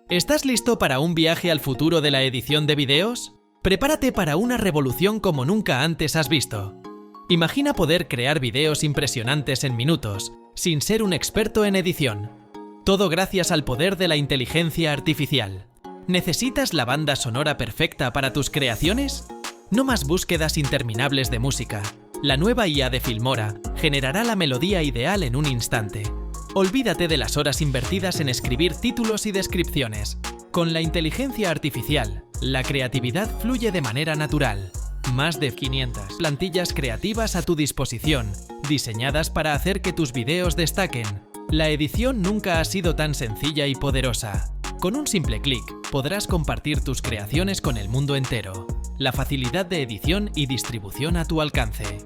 ¿Estás listo para un viaje al futuro de la edición de vídeos? Prepárate para una revolución como nunca antes has visto. Imagina poder crear vídeos impresionantes en minutos, sin ser un experto en edición. Todo gracias al poder de la inteligencia artificial. ¿Necesitas la banda sonora perfecta para tus creaciones? No más búsquedas interminables de música. La nueva IA de Filmora generará la melodía ideal en un instante. Olvídate de las horas invertidas en escribir títulos y descripciones. Con la inteligencia artificial, la creatividad fluye de manera natural. Más de 500 plantillas creativas a tu disposición, diseñadas para hacer que tus vídeos destaquen. La edición nunca ha sido tan sencilla y poderosa. Con un simple clic, podrás compartir tus creaciones con el mundo entero. La facilidad de edición y distribución a tu alcance.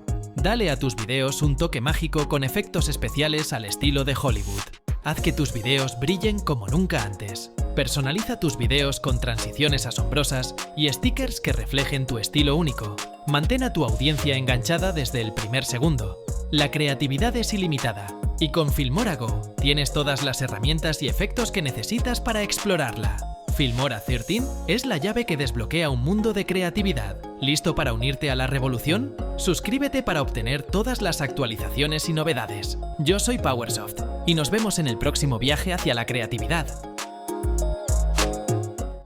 Dale a tus vídeos un toque mágico con efectos especiales al estilo de Hollywood. Haz que tus vídeos brillen como nunca antes. Personaliza tus vídeos con transiciones asombrosas y stickers que reflejen tu estilo único. Mantén a tu audiencia enganchada desde el primer segundo. La creatividad es ilimitada. Y con Filmora Go tienes todas las herramientas y efectos que necesitas para explorarla. Filmora 13 es la llave que desbloquea un mundo de creatividad. ¿Listo para unirte a la revolución? Suscríbete para obtener todas las actualizaciones y novedades. Yo soy Powersoft y nos vemos en el próximo viaje hacia la creatividad.